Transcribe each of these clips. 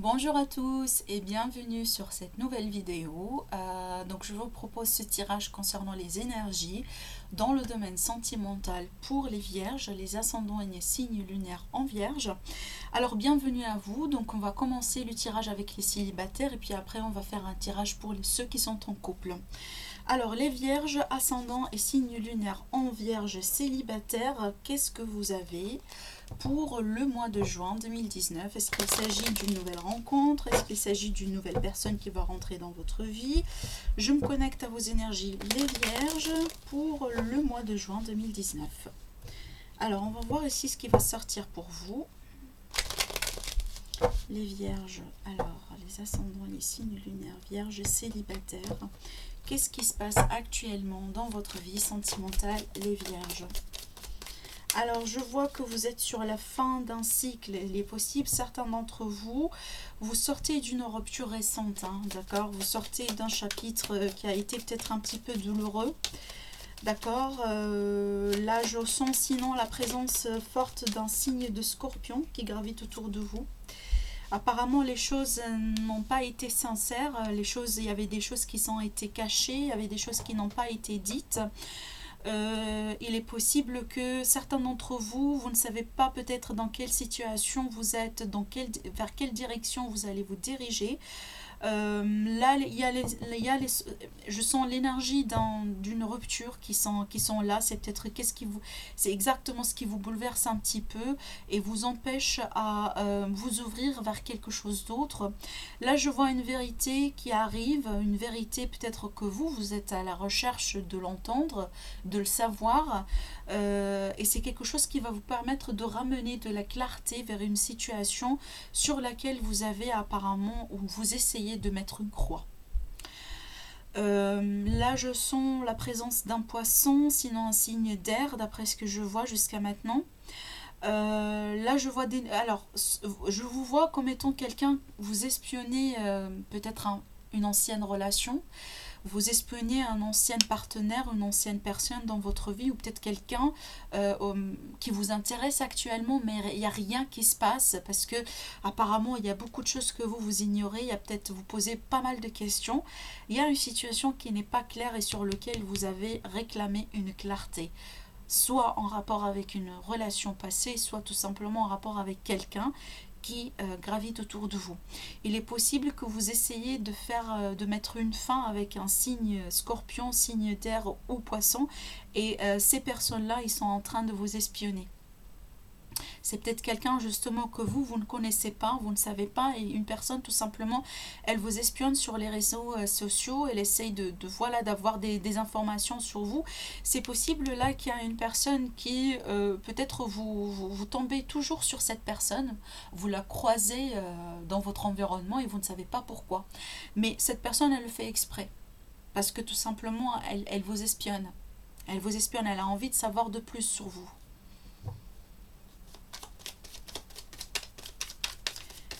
Bonjour à tous et bienvenue sur cette nouvelle vidéo. Donc je vous propose ce tirage concernant les énergies dans le domaine sentimental pour les vierges, les ascendants et les signes lunaires en vierge. Alors bienvenue à vous. Donc on va commencer le tirage avec les célibataires et puis après on va faire un tirage pour ceux qui sont en couple. Alors les vierges, ascendants et signes lunaires en vierge célibataire, qu'est-ce que vous avez pour le mois de juin 2019? Est-ce qu'il s'agit d'une nouvelle rencontre? Est-ce qu'il s'agit d'une nouvelle personne qui va rentrer dans votre vie? Je me connecte à vos énergies, les vierges, pour le mois de juin 2019. Alors, on va voir ici ce qui va sortir pour vous. Les vierges, alors, les ascendants, les signes lunaires, vierges célibataires. Qu'est-ce qui se passe actuellement dans votre vie sentimentale, les vierges? Alors, je vois que vous êtes sur la fin d'un cycle. Il est possible, certains d'entre vous, vous sortez d'une rupture récente, hein, d'accord? Vous sortez d'un chapitre qui a été peut-être un petit peu douloureux, d'accord? Là, je sens sinon la présence forte d'un signe de scorpion qui gravite autour de vous. Apparemment, les choses n'ont pas été sincères. Il y avait des choses qui ont été cachées, il y avait des choses qui n'ont pas été dites. Il est possible que certains d'entre vous, vous ne savez pas peut-être dans quelle situation vous êtes, vers quelle direction vous allez vous diriger. Là, je sens l'énergie d'une rupture qui sont là. C'est peut-être c'est exactement ce qui vous bouleverse un petit peu et vous empêche à vous ouvrir vers quelque chose d'autre. Là, je vois une vérité qui arrive, une vérité peut-être que vous êtes à la recherche de l'entendre, de le savoir. Et c'est quelque chose qui va vous permettre de ramener de la clarté vers une situation sur laquelle vous avez apparemment, ou vous essayez de mettre une croix. Là, je sens la présence d'un poisson, sinon un signe d'air, d'après ce que je vois jusqu'à maintenant. Là, je vois alors, je vous vois comme étant quelqu'un, vous espionnez peut-être une ancienne relation. Vous espionnez un ancien partenaire, une ancienne personne dans votre vie, ou peut-être quelqu'un qui vous intéresse actuellement, mais il n'y a rien qui se passe parce que apparemment il y a beaucoup de choses que vous ignorez. Il y a peut-être vous posez pas mal de questions. Il y a une situation qui n'est pas claire et sur laquelle vous avez réclamé une clarté, soit en rapport avec une relation passée, soit tout simplement en rapport avec quelqu'un qui gravite autour de vous. Il est possible que vous essayiez de mettre une fin avec un signe scorpion, signe terre ou poisson, et ces personnes-là, ils sont en train de vous espionner. C'est peut-être quelqu'un justement que vous ne connaissez pas, vous ne savez pas, et une personne tout simplement, elle vous espionne sur les réseaux sociaux, elle essaye voilà, d'avoir des informations sur vous. C'est possible là qu'il y a une personne qui, peut-être vous tombez toujours sur cette personne, vous la croisez dans votre environnement et vous ne savez pas pourquoi. Mais cette personne, elle le fait exprès, parce que tout simplement, elle vous espionne. Elle vous espionne, elle a envie de savoir de plus sur vous.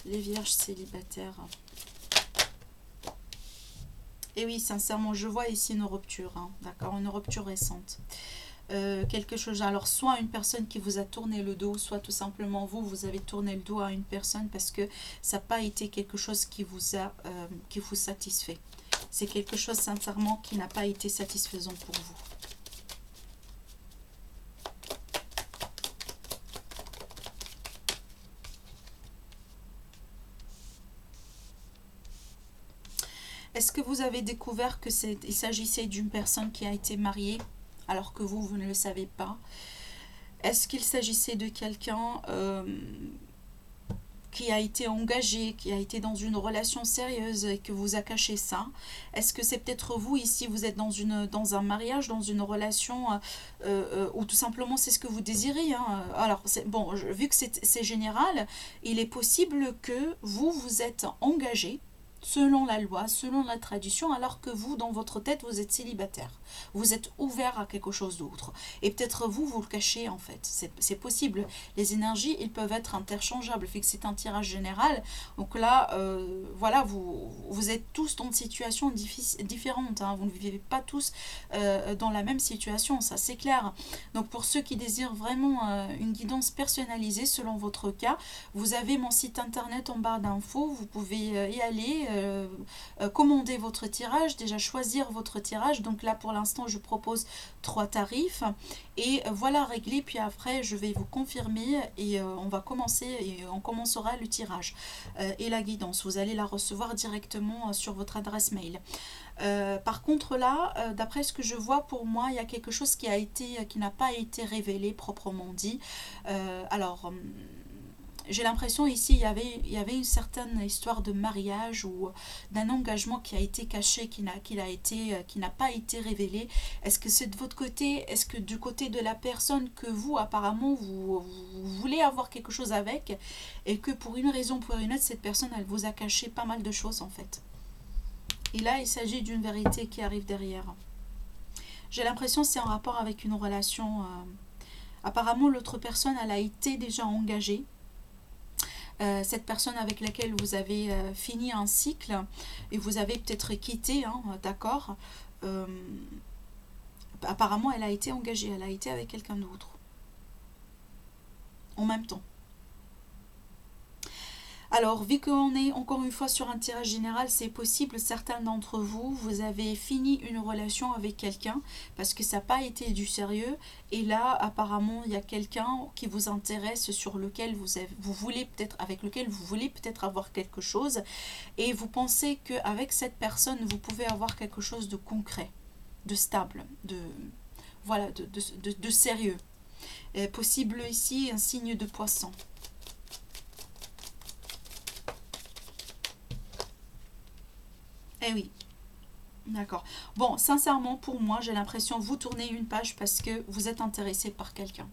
Les vierges célibataires. Et oui, sincèrement, je vois ici une rupture, hein, d'accord, une rupture récente. Quelque chose, alors soit une personne qui vous a tourné le dos, soit tout simplement vous avez tourné le dos à une personne parce que ça n'a pas été quelque chose qui vous satisfait. C'est quelque chose sincèrement qui n'a pas été satisfaisant pour vous. Est-ce que vous avez découvert qu'il s'agissait d'une personne qui a été mariée alors que vous ne le savez pas? Est-ce qu'il s'agissait de quelqu'un qui a été engagé, qui a été dans une relation sérieuse et que vous a caché ça? Est-ce que c'est peut-être vous ici, vous êtes dans un mariage, dans une relation ou tout simplement c'est ce que vous désirez, hein. Alors, bon, vu que c'est général, il est possible que vous êtes engagé, selon la loi, selon la tradition, alors que vous, dans votre tête, vous êtes célibataire. Vous êtes ouvert à quelque chose d'autre. Et peut-être vous, vous le cachez en fait. C'est possible. Les énergies, ils peuvent être interchangeables. Fait que c'est un tirage général. Donc là, voilà, vous êtes tous dans une situation différente. Hein. Vous ne vivez pas tous dans la même situation, ça c'est clair. Donc pour ceux qui désirent vraiment une guidance personnalisée selon votre cas, vous avez mon site internet en barre d'infos. Vous pouvez y aller, commander votre tirage, déjà choisir votre tirage. Donc là pour l'instant je propose 3 tarifs et voilà réglé, puis après je vais vous confirmer et on va commencer et on commencera le tirage et la guidance. Vous allez la recevoir directement sur votre adresse mail. Par contre là, d'après ce que je vois, pour moi, il y a quelque chose qui n'a pas été révélé proprement dit. Alors, j'ai l'impression ici il y avait une certaine histoire de mariage ou d'un engagement qui a été caché, qui n'a pas été révélé. Est-ce que c'est de votre côté? Est-ce que du côté de la personne que vous apparemment vous voulez avoir quelque chose avec et que pour une raison ou pour une autre cette personne elle vous a caché pas mal de choses en fait. Et là il s'agit d'une vérité qui arrive derrière. J'ai l'impression que c'est en rapport avec une relation. Apparemment l'autre personne elle a été déjà engagée. Cette personne avec laquelle vous avez fini un cycle et vous avez peut-être quitté, hein, d'accord, apparemment elle a été engagée, elle a été avec quelqu'un d'autre en même temps. Alors, vu qu'on est encore une fois sur un tirage général, c'est possible, certains d'entre vous, vous avez fini une relation avec quelqu'un parce que ça n'a pas été du sérieux. Et là, apparemment, il y a quelqu'un qui vous intéresse, sur lequel vous voulez peut-être, avec lequel vous voulez peut-être avoir quelque chose. Et vous pensez qu'avec cette personne, vous pouvez avoir quelque chose de concret, de stable, voilà, de sérieux. Possible ici un signe de poisson. Eh oui, d'accord. Bon, sincèrement, pour moi, j'ai l'impression que vous tournez une page parce que vous êtes intéressé par quelqu'un.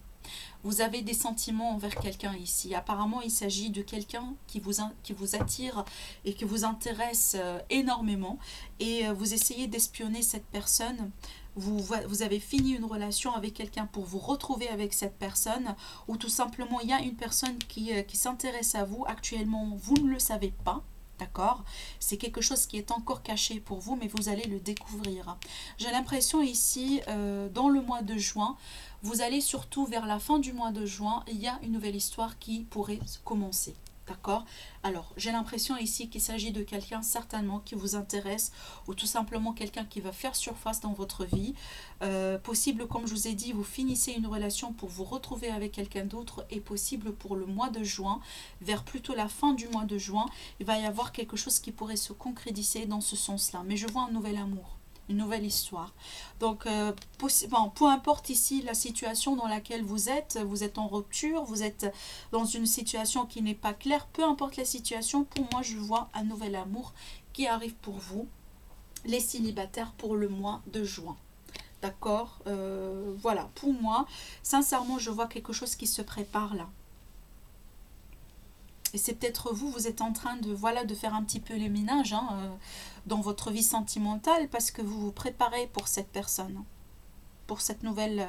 Vous avez des sentiments envers quelqu'un ici. Apparemment, il s'agit de quelqu'un qui vous attire et qui vous intéresse énormément. Et vous essayez d'espionner cette personne. Vous avez fini une relation avec quelqu'un pour vous retrouver avec cette personne. Ou tout simplement, il y a une personne qui s'intéresse à vous. Actuellement, vous ne le savez pas. D'accord? C'est quelque chose qui est encore caché pour vous, mais vous allez le découvrir. J'ai l'impression ici, dans le mois de juin, vous allez surtout vers la fin du mois de juin, il y a une nouvelle histoire qui pourrait commencer. D'accord? Alors, j'ai l'impression ici qu'il s'agit de quelqu'un certainement qui vous intéresse ou tout simplement quelqu'un qui va faire surface dans votre vie. Possible, comme je vous ai dit, vous finissez une relation pour vous retrouver avec quelqu'un d'autre et possible pour le mois de juin, vers plutôt la fin du mois de juin, il va y avoir quelque chose qui pourrait se concrétiser dans ce sens-là. Mais je vois un nouvel amour. Une nouvelle histoire. Donc, bon, peu importe ici la situation dans laquelle vous êtes en rupture, vous êtes dans une situation qui n'est pas claire, peu importe la situation, pour moi, je vois un nouvel amour qui arrive pour vous, les célibataires, pour le mois de juin. D'accord? Voilà, pour moi, sincèrement, je vois quelque chose qui se prépare là. Et c'est peut-être vous êtes en train de, voilà, de faire un petit peu le ménage dans votre vie sentimentale parce que vous vous préparez pour cette personne, pour cette nouvelle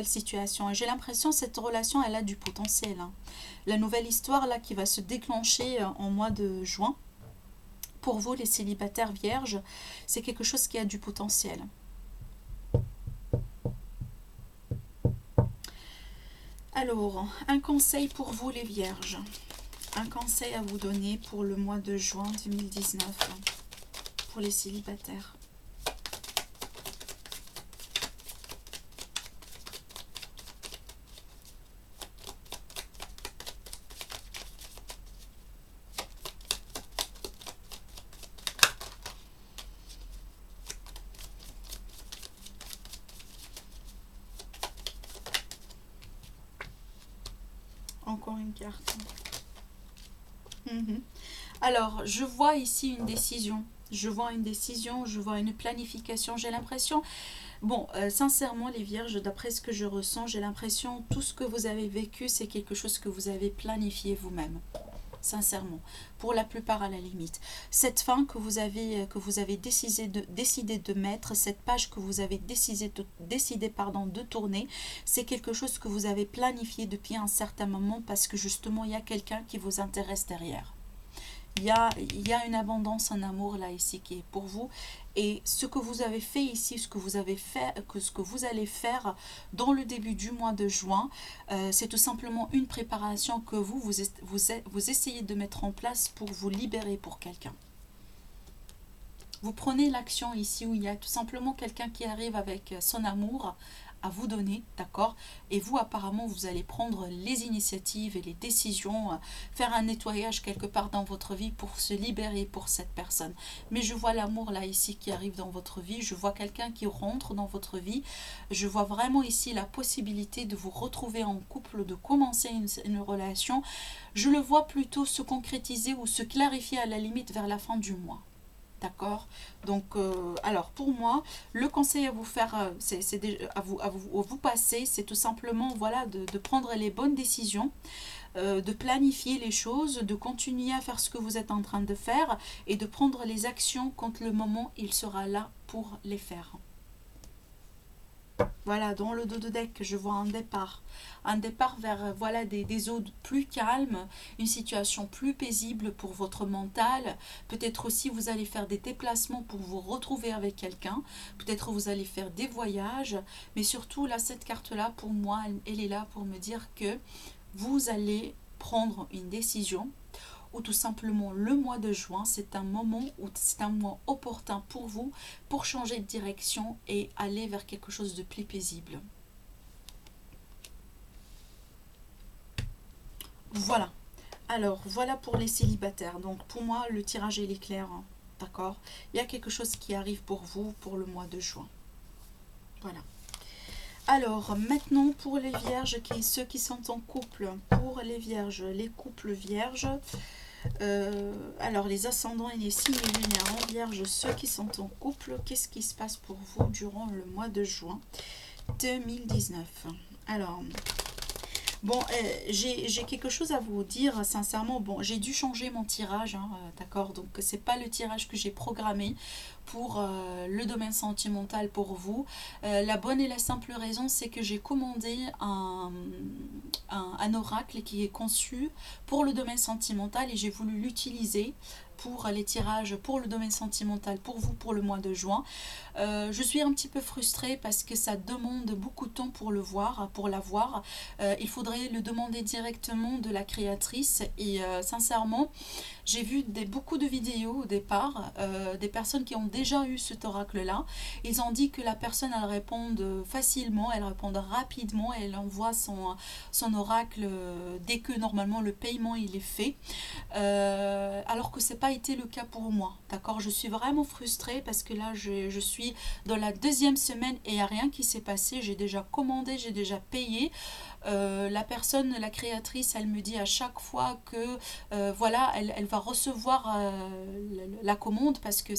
situation. Et j'ai l'impression que cette relation, elle a du potentiel. Hein. La nouvelle histoire là qui va se déclencher en mois de juin, pour vous les célibataires vierges, c'est quelque chose qui a du potentiel. Alors, un conseil pour vous les vierges. Un conseil à vous donner pour le mois de juin 2019 pour les célibataires. Encore une carte. Alors, je vois ici une décision. Je vois une décision, je vois une planification. J'ai l'impression, bon, sincèrement, les vierges, d'après ce que je ressens, j'ai l'impression tout ce que vous avez vécu, c'est quelque chose que vous avez planifié vous-même. sincèrement, pour la plupart à la limite. Cette fin que vous avez décidé de mettre, cette page que vous avez décidé de tourner, c'est quelque chose que vous avez planifié depuis un certain moment parce que justement il y a quelqu'un qui vous intéresse derrière. Il y a une abondance en amour là ici qui est pour vous, et ce que vous avez fait ici, ce que vous avez fait, ce que vous allez faire dans le début du mois de juin, c'est tout simplement une préparation que vous essayez de mettre en place pour vous libérer pour quelqu'un. Vous prenez l'action ici où il y a tout simplement quelqu'un qui arrive avec son amour à vous donner, d'accord? Et vous, apparemment, vous allez prendre les initiatives et les décisions, faire un nettoyage quelque part dans votre vie pour se libérer pour cette personne. Mais je vois l'amour là ici qui arrive dans votre vie, je vois quelqu'un qui rentre dans votre vie, je vois vraiment ici la possibilité de vous retrouver en couple, de commencer une relation. Je le vois plutôt se concrétiser ou se clarifier à la limite vers la fin du mois. D'accord? Donc, alors pour moi, le conseil à vous faire, à vous passer, c'est tout simplement voilà, de prendre les bonnes décisions, de planifier les choses, de continuer à faire ce que vous êtes en train de faire et de prendre les actions quand le moment il sera là pour les faire. Voilà, dans le dos de deck, je vois un départ vers voilà, des eaux plus calmes, une situation plus paisible pour votre mental. Peut-être aussi vous allez faire des déplacements pour vous retrouver avec quelqu'un. Peut-être vous allez faire des voyages. Mais surtout, là, cette carte-là, pour moi, elle est là pour me dire que vous allez prendre une décision, ou tout simplement le mois de juin, c'est un moment où c'est un mois opportun pour vous pour changer de direction et aller vers quelque chose de plus paisible. Voilà. Alors, voilà pour les célibataires. Donc, pour moi, le tirage il est clair. Hein. D'accord? Il y a quelque chose qui arrive pour vous pour le mois de juin. Voilà. Alors, maintenant, pour les vierges, ceux qui sont en couple, pour les vierges, les couples vierges, alors les ascendants et les signes lunaires en vierge, ceux qui sont en couple, qu'est-ce qui se passe pour vous durant le mois de juin 2019? Alors, bon, j'ai quelque chose à vous dire, sincèrement. Bon, j'ai dû changer mon tirage, hein, d'accord? Donc, c'est pas le tirage que j'ai programmé pour le domaine sentimental pour vous. La bonne et la simple raison, c'est que j'ai commandé un oracle qui est conçu pour le domaine sentimental et j'ai voulu l'utiliser pour les tirages pour le domaine sentimental pour vous pour le mois de juin. Je suis un petit peu frustrée parce que ça demande beaucoup de temps pour le voir, pour l'avoir. Il faudrait le demander directement de la créatrice et sincèrement, j'ai vu beaucoup de vidéos au départ, des personnes qui ont déjà eu cet oracle-là. Ils ont dit que la personne, elle répond facilement, elle répond rapidement, elle envoie son oracle dès que normalement le paiement il est fait. Alors que c'est pas été le cas pour moi, d'accord? Je suis vraiment frustrée parce que là, je suis dans la deuxième semaine et il n'y a rien qui s'est passé. J'ai déjà commandé, j'ai déjà payé. La personne, la créatrice, elle me dit à chaque fois que voilà, elle va recevoir la commande parce que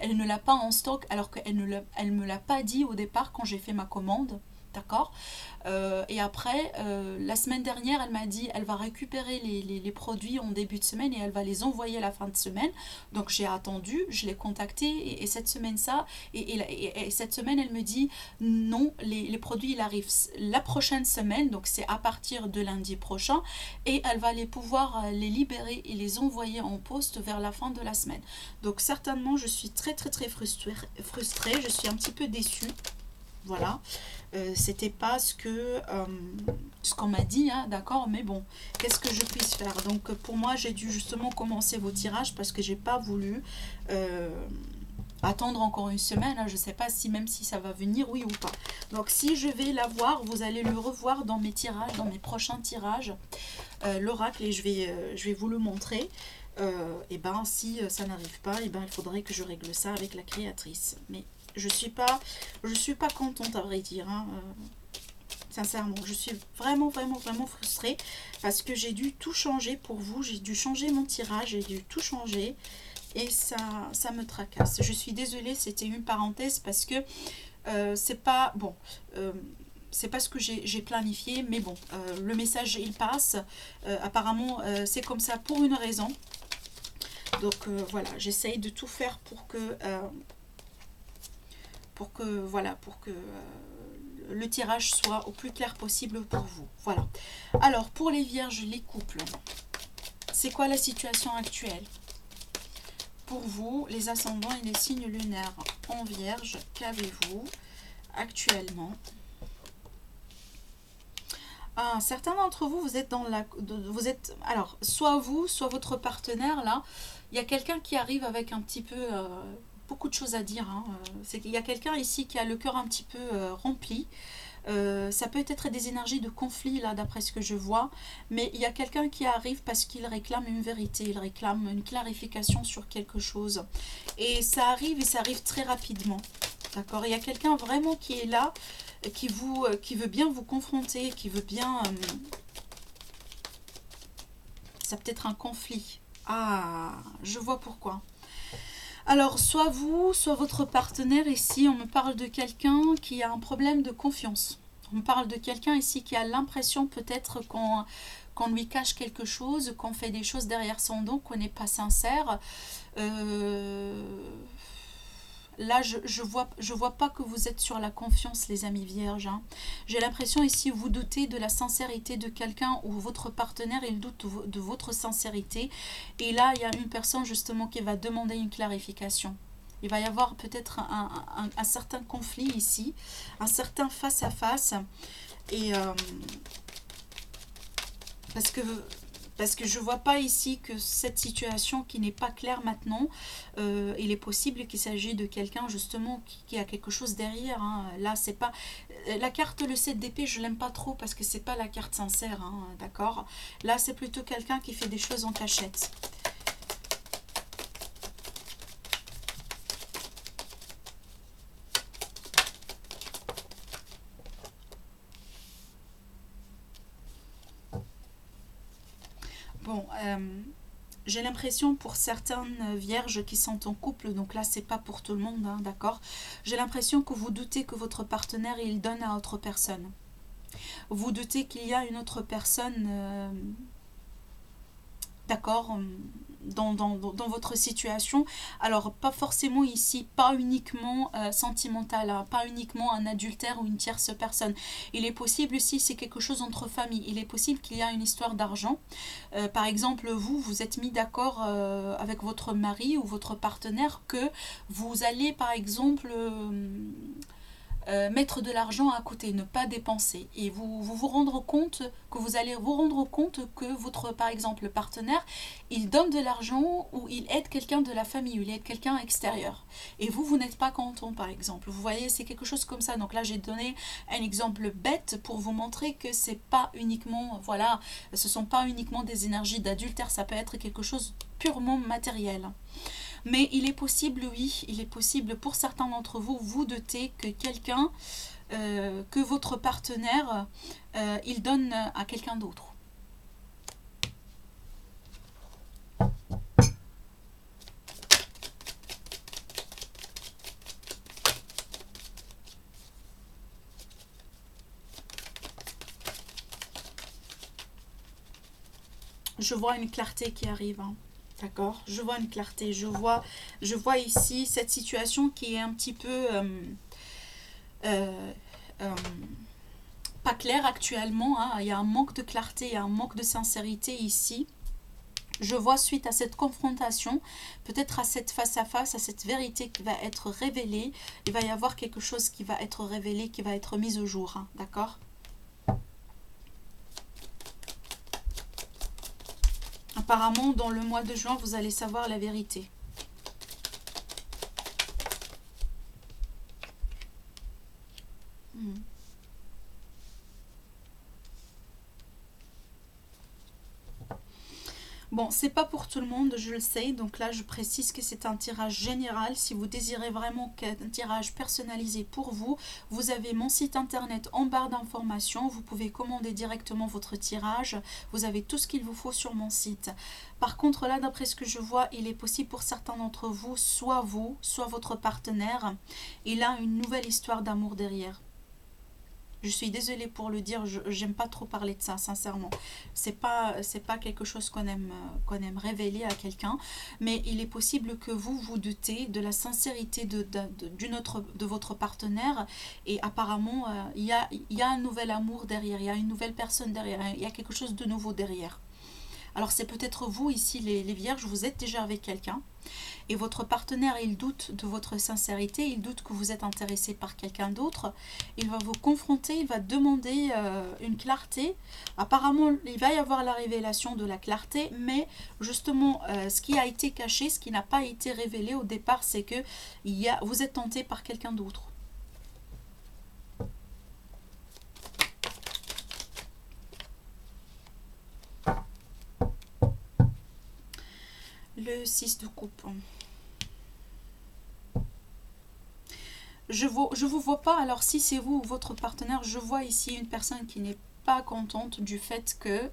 elle ne l'a pas en stock alors qu'elle elle me l'a pas dit au départ quand j'ai fait ma commande. D'accord? Et après, la semaine dernière, elle m'a dit elle va récupérer les produits en début de semaine et elle va les envoyer à la fin de semaine. Donc j'ai attendu, je l'ai contactée et cette semaine et cette semaine elle me dit non, les produits ils arrivent la prochaine semaine, donc c'est à partir de lundi prochain et elle va pouvoir les libérer et les envoyer en poste vers la fin de la semaine. Donc certainement je suis très frustrée, je suis un petit peu déçue. Voilà, c'était pas ce qu'on m'a dit, hein, d'accord, mais bon, qu'est-ce que je puisse faire? Donc pour moi, j'ai dû justement commencer vos tirages parce que j'ai pas voulu attendre encore une semaine, hein, je sais pas même si ça va venir, oui ou pas. Donc si je vais l'avoir, vous allez le revoir dans mes tirages, dans mes prochains tirages, l'oracle, et je vais vous le montrer. Et ben si ça n'arrive pas, et ben il faudrait que je règle ça avec la créatrice. Mais je suis pas contente à vrai dire. Hein. Sincèrement, je suis vraiment frustrée parce que j'ai dû tout changer pour vous. J'ai dû changer mon tirage, j'ai dû tout changer et ça me tracasse. Je suis désolée, c'était une parenthèse parce que c'est pas bon. c'est pas ce que j'ai planifié, mais bon, le message il passe. Apparemment, c'est comme ça pour une raison. Donc voilà, j'essaye de tout faire pour que voilà, pour que le tirage soit au plus clair possible pour vous. Voilà. Alors pour les vierges, les couples, c'est quoi la situation actuelle? Pour vous, les ascendants et les signes lunaires en vierge, qu'avez-vous actuellement? Certains d'entre vous, vous êtes dans la... Vous êtes, alors, soit vous, soit votre partenaire, là, il y a quelqu'un qui arrive avec un petit peu... beaucoup de choses à dire. Hein. C'est qu'il y a quelqu'un ici qui a le cœur un petit peu rempli. Ça peut être des énergies de conflit, là, d'après ce que je vois. Mais il y a quelqu'un qui arrive parce qu'il réclame une vérité, il réclame une clarification sur quelque chose. Et ça arrive très rapidement. D'accord? Il y a quelqu'un vraiment qui est là, qui veut bien vous confronter, qui veut bien... ça peut être un conflit. Ah, je vois pourquoi. Alors, soit vous, soit votre partenaire, ici, on me parle de quelqu'un qui a un problème de confiance. On me parle de quelqu'un ici qui a l'impression peut-être qu'on lui cache quelque chose, qu'on fait des choses derrière son dos, qu'on n'est pas sincère. Là, je vois pas que vous êtes sur la confiance, les amis vierges. Hein. J'ai l'impression ici, vous doutez de la sincérité de quelqu'un ou votre partenaire, il doute de votre sincérité. Et là, il y a une personne justement qui va demander une clarification. Il va y avoir peut-être un certain conflit ici, un certain face-à-face. Et parce que je ne vois pas ici que cette situation qui n'est pas claire maintenant, il est possible qu'il s'agisse de quelqu'un justement qui a quelque chose derrière. Hein. Là, c'est pas... La carte le 7 d'épée, je l'aime pas trop parce que c'est pas la carte sincère, hein, d'accord? Là, c'est plutôt quelqu'un qui fait des choses en cachette. Bon, j'ai l'impression pour certaines vierges qui sont en couple, donc là c'est pas pour tout le monde, hein, d'accord. J'ai l'impression que vous doutez que votre partenaire il donne à autre personne. Vous doutez qu'il y a une autre personne, d'accord, dans votre situation. Alors pas forcément ici, pas uniquement sentimental, hein, pas uniquement un adultère ou une tierce personne. Il est possible aussi, c'est quelque chose entre familles, il est possible qu'il y a une histoire d'argent. Par exemple, vous êtes mis d'accord avec votre mari ou votre partenaire que vous allez par exemple mettre de l'argent à côté, ne pas dépenser. Et vous rendre compte que vous allez vous rendre compte que votre, par exemple, partenaire, il donne de l'argent ou il aide quelqu'un de la famille, ou il aide quelqu'un extérieur. Et vous n'êtes pas content, par exemple. Vous voyez, c'est quelque chose comme ça. Donc là, j'ai donné un exemple bête pour vous montrer que c'est pas uniquement, voilà, ce sont pas uniquement des énergies d'adultère, ça peut être quelque chose purement matériel. Mais il est possible, oui, il est possible pour certains d'entre vous, vous doutez que quelqu'un, que votre partenaire, il donne à quelqu'un d'autre. Je vois une clarté qui arrive, hein. D'accord, je vois une clarté, je vois ici cette situation qui est un petit peu euh, euh, pas claire actuellement, hein. Il y a un manque de clarté, il y a un manque de sincérité ici. Je vois suite à cette confrontation, peut-être à cette face-à-face, à cette vérité qui va être révélée, il va y avoir quelque chose qui va être révélé, qui va être mis au jour, hein. D'accord ? Apparemment, dans le mois de juin, vous allez savoir la vérité. Bon, c'est pas pour tout le monde, je le sais, donc là je précise que c'est un tirage général. Si vous désirez vraiment un tirage personnalisé pour vous, vous avez mon site internet en barre d'informations, vous pouvez commander directement votre tirage, vous avez tout ce qu'il vous faut sur mon site. Par contre là, d'après ce que je vois, il est possible pour certains d'entre vous, soit votre partenaire, il a une nouvelle histoire d'amour derrière. Je suis désolée pour le dire, j'aime pas trop parler de ça, sincèrement. C'est pas quelque chose qu'on aime révéler à quelqu'un, mais il est possible que vous vous doutez de la sincérité de votre partenaire, et apparemment, il y a un nouvel amour derrière, il y a une nouvelle personne derrière, il y a quelque chose de nouveau derrière. Alors c'est peut-être vous ici les vierges, vous êtes déjà avec quelqu'un et votre partenaire il doute de votre sincérité, il doute que vous êtes intéressé par quelqu'un d'autre, il va vous confronter, il va demander une clarté. Apparemment il va y avoir la révélation de la clarté, mais justement ce qui a été caché, ce qui n'a pas été révélé au départ, c'est que vous êtes tenté par quelqu'un d'autre. Le 6 de coupe. Je vous vois pas, alors si c'est vous ou votre partenaire, je vois ici une personne qui n'est pas contente du fait que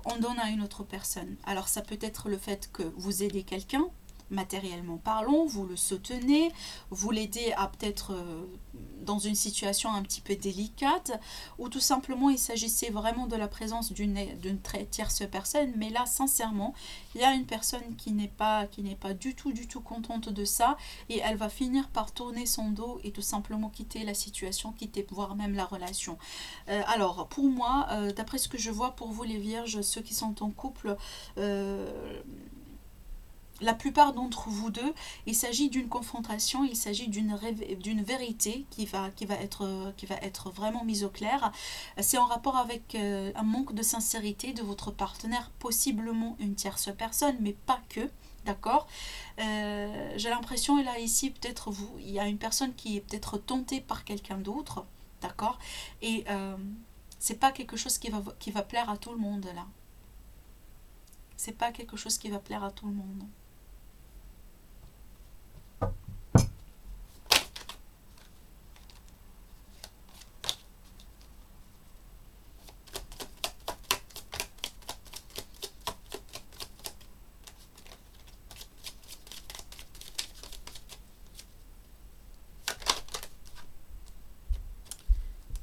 on donne à une autre personne. Alors ça peut être le fait que vous aidez quelqu'un, matériellement parlant, vous le soutenez, vous l'aidez à peut-être dans une situation un petit peu délicate, ou tout simplement il s'agissait vraiment de la présence d'une tierce personne, mais là sincèrement il y a une personne qui n'est pas du tout contente de ça, et elle va finir par tourner son dos et tout simplement quitter la situation, quitter voire même la relation. Alors pour moi, d'après ce que je vois pour vous les vierges, ceux qui sont en couple, la plupart d'entre vous deux, il s'agit d'une confrontation, il s'agit d'une vérité qui va être vraiment mise au clair. C'est en rapport avec un manque de sincérité de votre partenaire, possiblement une tierce personne, mais pas que. D'accord. J'ai l'impression, là, ici, peut-être il y a une personne qui est peut-être tentée par quelqu'un d'autre. D'accord. Et c'est pas quelque chose qui va plaire à tout le monde, là. C'est pas quelque chose qui va plaire à tout le monde.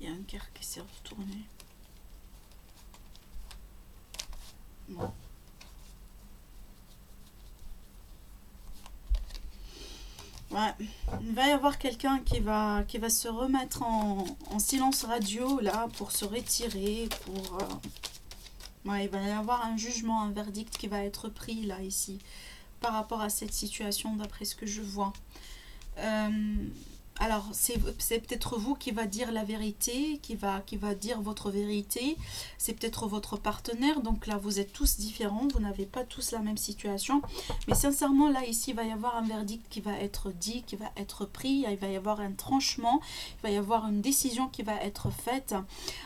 Il y a un cœur qui s'est retourné. Bon. Ouais. Il va y avoir quelqu'un qui va se remettre en silence radio là pour se retirer, pour ouais, il va y avoir un jugement, un verdict qui va être pris là ici par rapport à cette situation d'après ce que je vois. Alors, c'est peut-être vous qui va dire la vérité, qui va dire votre vérité. C'est peut-être votre partenaire. Donc là, vous êtes tous différents. Vous n'avez pas tous la même situation. Mais sincèrement, là, ici, il va y avoir un verdict qui va être dit, qui va être pris. Il va y avoir un tranchement. Il va y avoir une décision qui va être faite.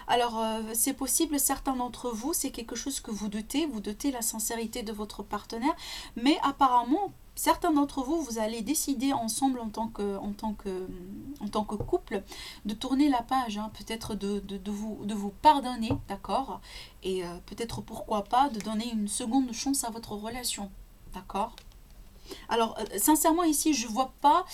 Alors, c'est possible, certains d'entre vous, c'est quelque chose que vous doutez la sincérité de votre partenaire. Mais apparemment, certains d'entre vous, vous allez décider ensemble en tant que couple de tourner la page, hein, peut-être de vous pardonner, d'accord, et peut-être pourquoi pas de donner une seconde chance à votre relation, d'accord. Alors, sincèrement, ici, je ne vois pas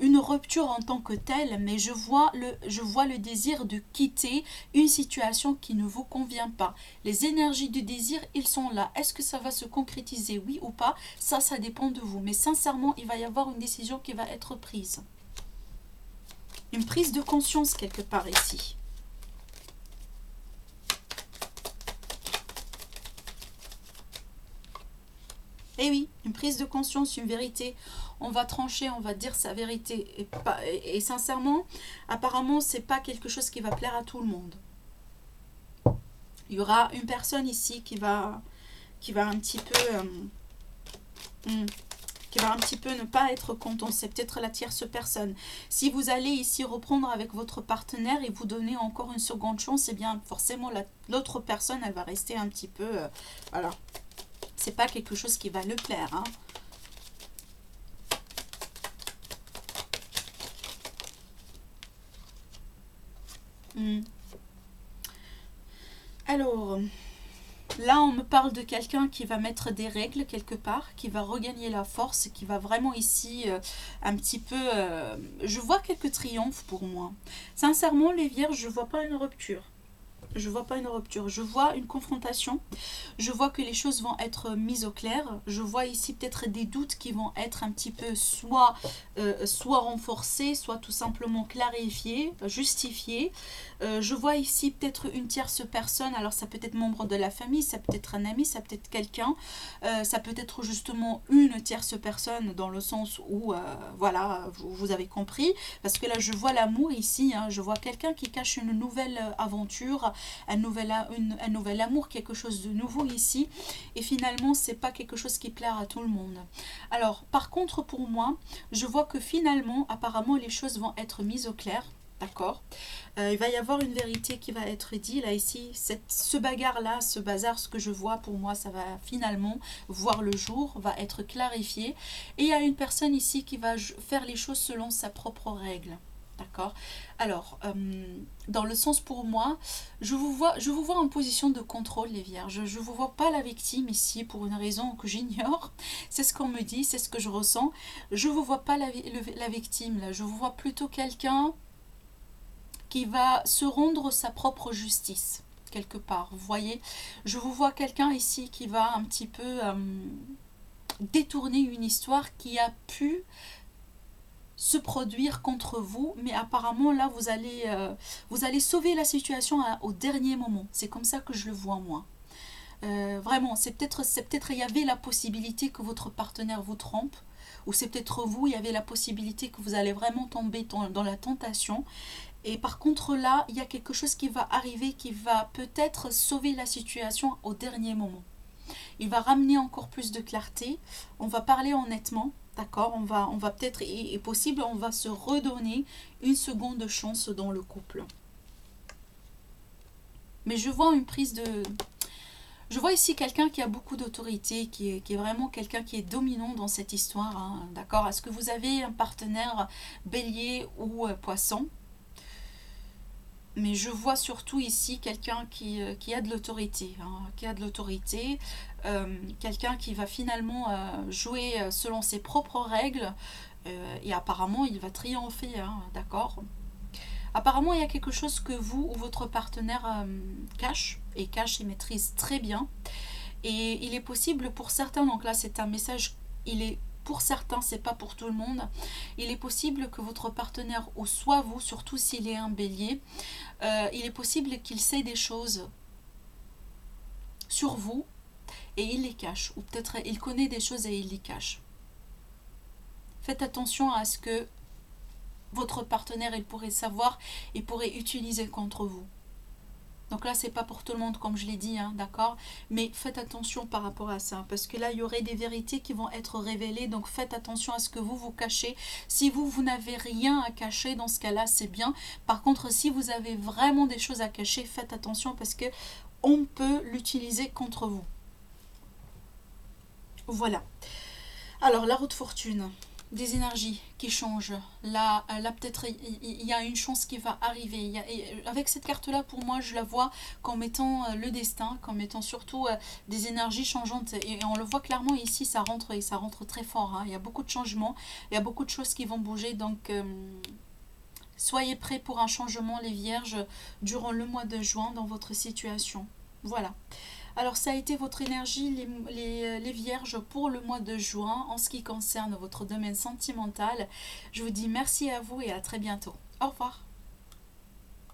une rupture en tant que telle, mais je vois le désir de quitter une situation qui ne vous convient pas. Les énergies du désir, ils sont là. Est-ce que ça va se concrétiser, oui ou pas? Ça dépend de vous. Mais sincèrement, il va y avoir une décision qui va être prise. Une prise de conscience quelque part ici. Eh oui, une prise de conscience, une vérité. On va trancher, on va dire sa vérité. Et sincèrement, apparemment, c'est pas quelque chose qui va plaire à tout le monde. Il y aura une personne ici qui va un petit peu... qui va un petit peu ne pas être content. C'est peut-être la tierce personne. Si vous allez ici reprendre avec votre partenaire et vous donner encore une seconde chance, eh bien forcément l'autre personne, elle va rester un petit peu... voilà. C'est pas quelque chose qui va le plaire, hein. Alors, Là, on me parle de quelqu'un qui va mettre des règles quelque part, qui va regagner la force, qui va vraiment ici un petit peu... je vois quelques triomphes pour moi. Sincèrement, les vierges, je vois pas une rupture. Je vois pas une rupture, je vois une confrontation, je vois que les choses vont être mises au clair, je vois ici peut-être des doutes qui vont être un petit peu soit renforcés, soit tout simplement clarifiés, justifiés. Je vois ici peut-être une tierce personne, alors ça peut être membre de la famille, ça peut être un ami, ça peut être quelqu'un, ça peut être justement une tierce personne dans le sens où, voilà, vous avez compris, parce que là je vois l'amour ici, hein, je vois quelqu'un qui cache une nouvelle aventure, un nouvel amour, quelque chose de nouveau ici, et finalement c'est pas quelque chose qui plaira à tout le monde. Alors par contre pour moi, je vois que finalement apparemment les choses vont être mises au clair. D'accord. Il va y avoir une vérité qui va être dite. Là, ici, ce bagarre-là, ce bazar, ce que je vois, pour moi, ça va finalement voir le jour, va être clarifié. Et il y a une personne ici qui va faire les choses selon sa propre règle. D'accord. Alors, dans le sens pour moi, je vous vois en position de contrôle, les vierges. Je ne vous vois pas la victime ici pour une raison que j'ignore. C'est ce qu'on me dit, c'est ce que je ressens. Je ne vous vois pas la victime, là. Je vous vois plutôt quelqu'un qui va se rendre sa propre justice, quelque part. Vous voyez, je vous vois quelqu'un ici qui va un petit peu détourner une histoire qui a pu se produire contre vous, mais apparemment là vous allez sauver la situation au dernier moment. C'est comme ça que je le vois moi. Vraiment, c'est peut-être il y avait la possibilité que votre partenaire vous trompe, ou c'est peut-être vous, il y avait la possibilité que vous allez vraiment tomber dans la tentation. Et par contre là, il y a quelque chose qui va arriver qui va peut-être sauver la situation au dernier moment. Il va ramener encore plus de clarté. On va parler honnêtement, d'accord. On va peut-être, et possible, on va se redonner une seconde chance dans le couple. Mais je vois une prise de... Je vois ici quelqu'un qui a beaucoup d'autorité, qui est vraiment quelqu'un qui est dominant dans cette histoire, hein, d'accord. Est-ce que vous avez un partenaire bélier ou poisson? Mais je vois surtout ici quelqu'un qui a de l'autorité, hein, qui a de l'autorité, quelqu'un qui va finalement jouer selon ses propres règles, et apparemment il va triompher, hein, d'accord. Apparemment il y a quelque chose que vous ou votre partenaire cache, et maîtrise très bien, et il est possible pour certains, donc là c'est un message, il est pour certains, c'est pas pour tout le monde. Il est possible que votre partenaire, ou soit vous, surtout s'il est un bélier, il est possible qu'il sait des choses sur vous et il les cache. Ou peut-être il connaît des choses et il les cache. Faites attention à ce que votre partenaire il pourrait savoir et pourrait utiliser contre vous. Donc là, c'est pas pour tout le monde, comme je l'ai dit, hein, d'accord. Mais faites attention par rapport à ça, parce que là, il y aurait des vérités qui vont être révélées. Donc faites attention à ce que vous cachez. Si vous n'avez rien à cacher, dans ce cas-là, c'est bien. Par contre, si vous avez vraiment des choses à cacher, faites attention, parce que on peut l'utiliser contre vous. Voilà. Alors, la roue de fortune. Des énergies qui changent. Là peut-être il y a une chance qui va arriver. Avec cette carte-là, pour moi, je la vois comme étant le destin, comme étant surtout des énergies changeantes. Et on le voit clairement ici, ça rentre et ça rentre très fort, hein. Il y a beaucoup de changements, il y a beaucoup de choses qui vont bouger. Donc, soyez prêts pour un changement, les vierges, durant le mois de juin dans votre situation. Voilà. Alors ça a été votre énergie, les vierges, pour le mois de juin en ce qui concerne votre domaine sentimental. Je vous dis merci à vous et à très bientôt. Au revoir.